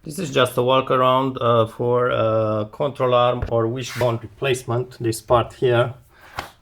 This is just a walk around for control arm or wishbone replacement. This part here,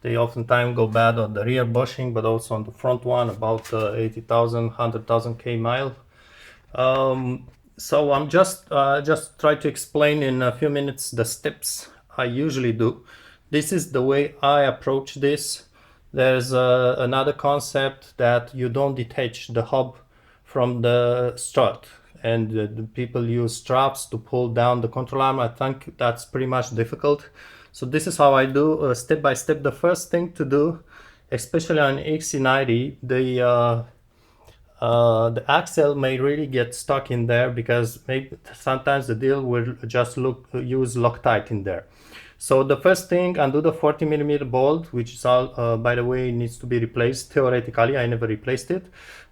they oftentimes go bad on the rear bushing, but also on the front one, about 80,000, 100,000 K mile. So I'm just try to explain in a few minutes the steps I usually do. This is the way I approach this. There's another concept that you don't detach the hub from the strut, and the people use straps to pull down the control arm. I think that's pretty much difficult. So this is how I do step by step. The first thing to do, especially on XC90, the axle may really get stuck in there because maybe sometimes the deal will just use Loctite in there. So the first thing, undo the 40mm bolt, which is all, by the way, needs to be replaced. Theoretically, I never replaced it,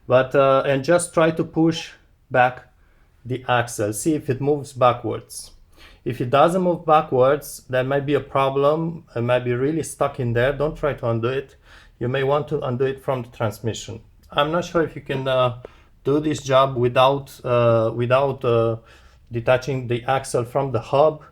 but and just try to push back the axle. See if it moves backwards. If it doesn't move backwards, that might be a problem. It might be really stuck in there. Don't try to undo it. You may want to undo it from the transmission. I'm not sure if you can do this job without detaching the axle from the hub.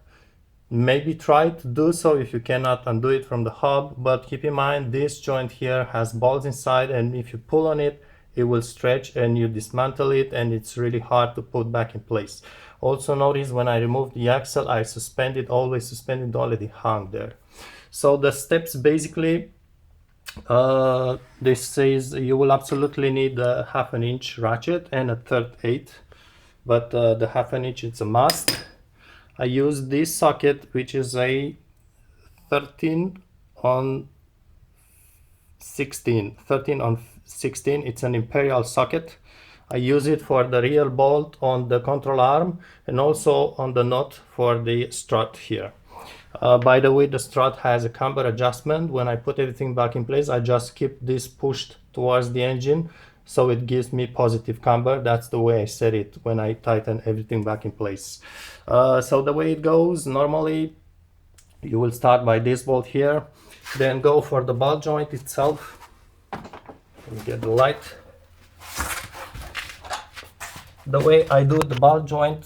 Maybe try to do so if you cannot undo it from the hub, but keep in mind this joint here has balls inside, and if you pull on it, it will stretch and you dismantle it, and it's really hard to put back in place. Also notice when I remove the axle, I always suspended, already hung there. So the steps basically, this says you will absolutely need a 1/2 inch ratchet and a 1/3/8, but the 1/2 inch it's a must. I use this socket, which is a 13 on 16. It's an Imperial socket. I use it for the rear bolt on the control arm and also on the nut for the strut here. By the way, the strut has a camber adjustment. When I put everything back in place, I just keep this pushed towards the engine, so it gives me positive camber. That's the way I set it when I tighten everything back in place. So the way it goes, normally you will start by this bolt here, then go for the ball joint itself. Let me get the light. The way I do the ball joint,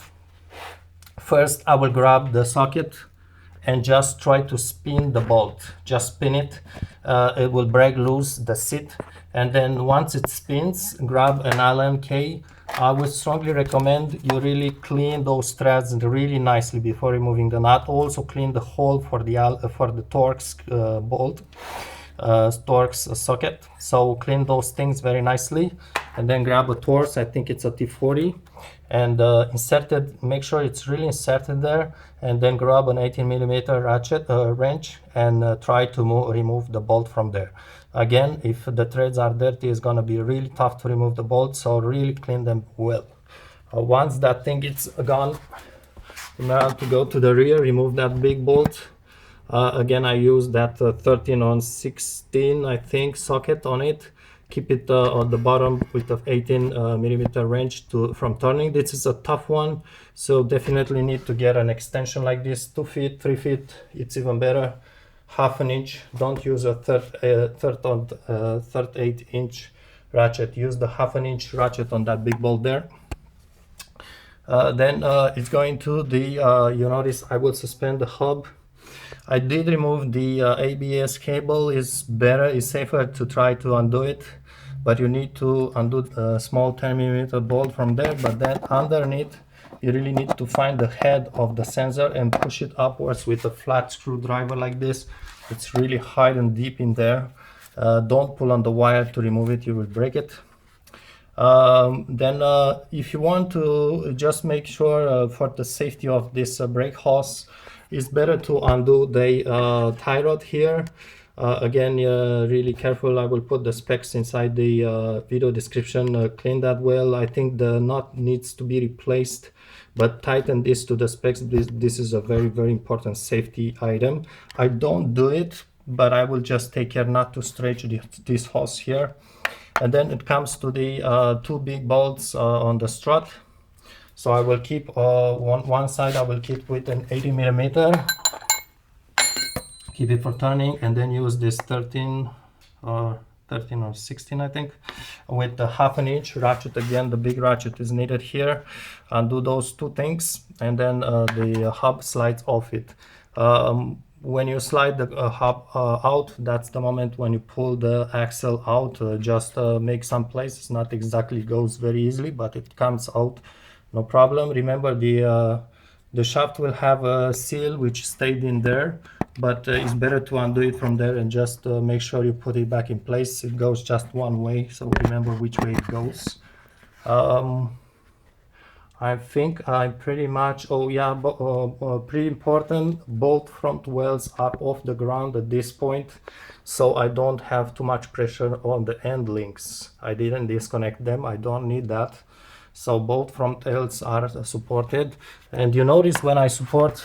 first I will grab the socket and just try to spin the bolt. Just spin it. It will break loose the seat, and then once it spins, grab an Allen key. I would strongly recommend you really clean those threads really nicely before removing the nut. Also clean the hole for the Torx bolt, Torx socket. So clean those things very nicely, and then grab a Torx. I think it's a T40, and make sure it's really inserted there, and then grab an 18mm ratchet wrench and try to remove the bolt from there. Again, if the threads are dirty, it's gonna be really tough to remove the bolt, so really clean them well. Once that thing is gone, now to go to the rear, remove that big bolt. Again, I use that 13 on 16, I think, socket on it. Keep it on the bottom with the 18mm wrench from turning. This is a tough one, so definitely need to get an extension like this. 2 feet, 3 feet, it's even better. 1/2 inch. Don't use a 1/3/8 inch ratchet. Use the 1/2 inch ratchet on that big bolt there. Then it's going to the, you notice I will suspend the hub. I did remove the ABS cable. It's safer to try to undo it, but you need to undo a small 10mm bolt from there. But then underneath, you really need to find the head of the sensor and push it upwards with a flat screwdriver like this. It's really hard and deep in there. Don't pull on the wire to remove it, you will break it. Then if you want to just make sure for the safety of this brake hose, it's better to undo the tie rod here. Again, really careful. I will put the specs inside the video description. Clean that well. I think the nut needs to be replaced, but tighten this to the specs. This is a very, very important safety item. I don't do it, but I will just take care not to stretch this hose here. And then it comes to the 2 big bolts on the strut. So I will keep one side I will keep with an 80mm, keep it for turning, and then use this 13 or 13 or 16, I think, with the 1/2 inch ratchet. Again, the big ratchet is needed here. Undo those two things, and then the hub slides off it. When you slide the hub out, that's the moment when you pull the axle out. Just make some places, not exactly goes very easily, but it comes out no problem. Remember, the shaft will have a seal which stayed in there, but it's better to undo it from there and just make sure you put it back in place. It goes just one way, so remember which way it goes. I think I pretty much, oh yeah, pretty important, both front wheels are off the ground at this point, so I don't have too much pressure on the end links. I didn't disconnect them, I don't need that. So both front wheels are supported, and you notice when I support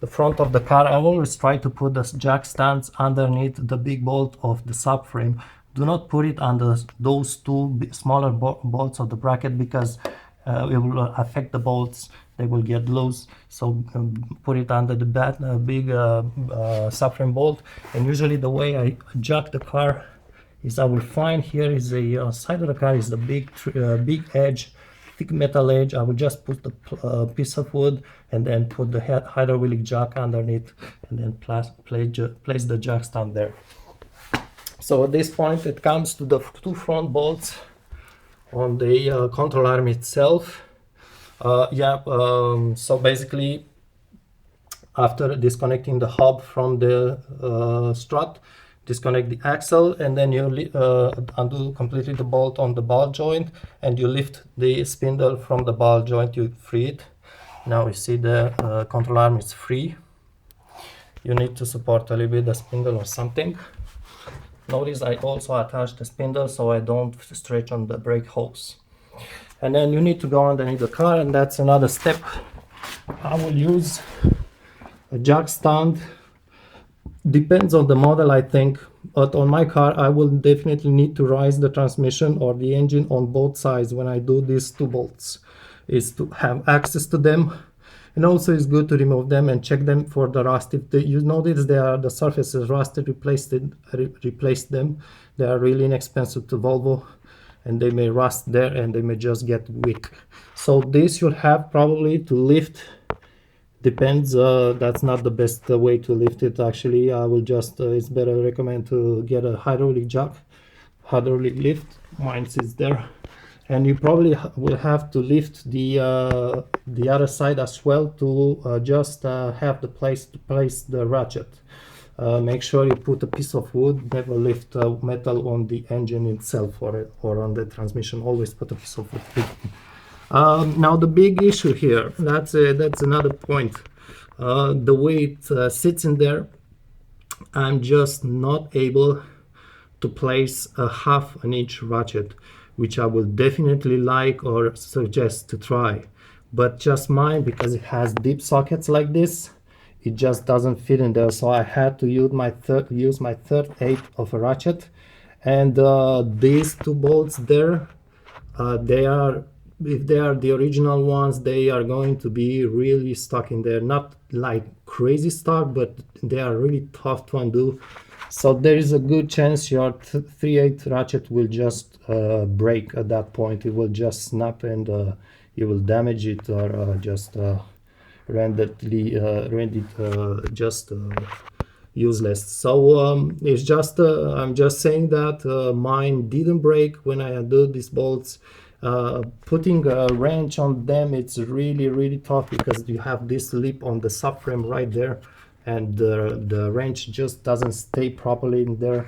the front of the car, I always try to put the jack stands underneath the big bolt of the subframe. Do not put it under those two smaller bolts of the bracket, because it will affect the bolts, they will get loose. So put it under the big subframe bolt. And usually the way I jack the car is I will find here is the side of the car is the big edge, thick metal edge. I will just put the piece of wood and then put the hydraulic jack underneath, and then place the jack stand there. So at this point it comes to the two front bolts on the control arm itself. So basically, after disconnecting the hub from the strut, disconnect the axle, and then you undo completely the bolt on the ball joint, and you lift the spindle from the ball joint, you free it. Now you see the control arm is free. You need to support a little bit the spindle or something. Notice I also attach the spindle so I don't stretch on the brake hose. And then you need to go underneath the car, and that's another step. I will use a jack stand. Depends on the model, I think, but on my car I will definitely need to raise the transmission or the engine on both sides when I do these two bolts, is to have access to them. And also it's good to remove them and check them for the rust. If you notice the surface is rusted, replace them. They are really inexpensive to Volvo, and they may rust there and they may just get weak. So this you'll have probably to lift. Depends, that's not the best way to lift it actually. I will just, it's better recommend to get a hydraulic lift. Mine is there. And you probably will have to lift the other side as well to just have the place to place the ratchet. Make sure you put a piece of wood, never lift metal on the engine itself or on the transmission. Always put a piece of wood. Now the big issue here, that's another point. The way it sits in there, I'm just not able to place a 1/2 inch ratchet, which I will definitely like or suggest to try. But just mine, because it has deep sockets like this, it just doesn't fit in there. So I had to use my 1/3 of a ratchet, and these two bolts there, if they are the original ones, they are going to be really stuck in there. Not like crazy stuck, but they are really tough to undo. So there is a good chance your 3/8 ratchet will just break at that point. It will just snap, and you will damage it, or just render it just useless. So it's just I'm just saying that mine didn't break when I undo these bolts. Putting a wrench on them, it's really tough, because you have this lip on the subframe right there, and the wrench just doesn't stay properly in there.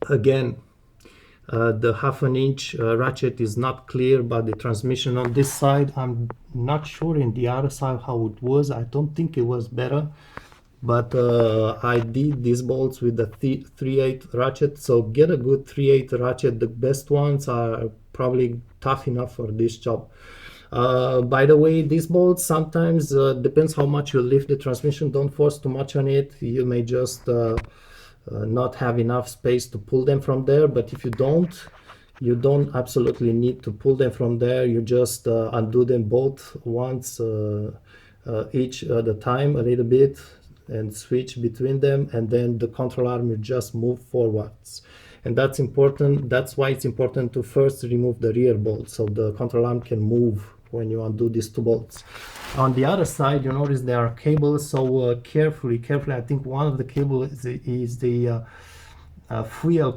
Again, the 1/2 inch ratchet is not clear, but the transmission on this side, I'm not sure in the other side how it was. I don't think it was better, but I did these bolts with the 3/8 ratchet. So get a good 3/8 ratchet. The best ones are probably tough enough for this job. By the way, these bolts sometimes depends how much you lift the transmission. Don't force too much on it. You may just not have enough space to pull them from there. But if you don't absolutely need to pull them from there. You just undo them both once, each at a time, a little bit, and switch between them, and then the control arm will just move forwards. and that's important. That's why it's important to first remove the rear bolt so the control arm can move when you undo these two bolts. On the other side, you notice there are cables, so carefully, I think one of the cables is the fuel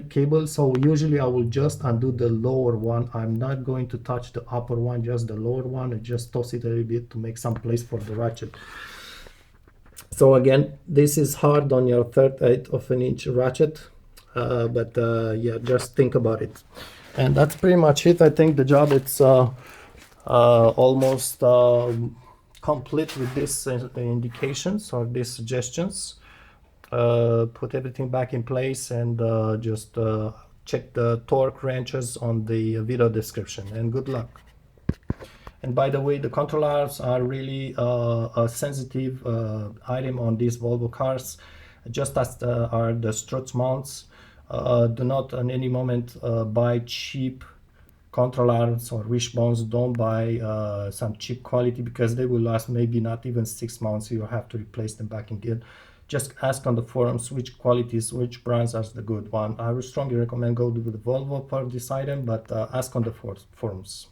cable. So usually I will just undo the lower one. I'm not going to touch the upper one, just the lower one, and just toss it a little bit to make some place for the ratchet. So again, this is hard on your 1/3 of an inch ratchet, but yeah, just think about it. And that's pretty much it. I think the job, it's almost complete with these indications or these suggestions. Put everything back in place, and just check the torque wrenches on the video description, and good luck. And by the way, the control arms are really a sensitive item on these Volvo cars, just as are the strut mounts. Do not at any moment buy cheap control arms or wishbones. Don't buy some cheap quality, because they will last maybe not even 6 months. You have to replace them back again. Just ask on the forums which qualities, which brands are the good one. I would strongly recommend go with the Volvo for this item, but ask on the forums.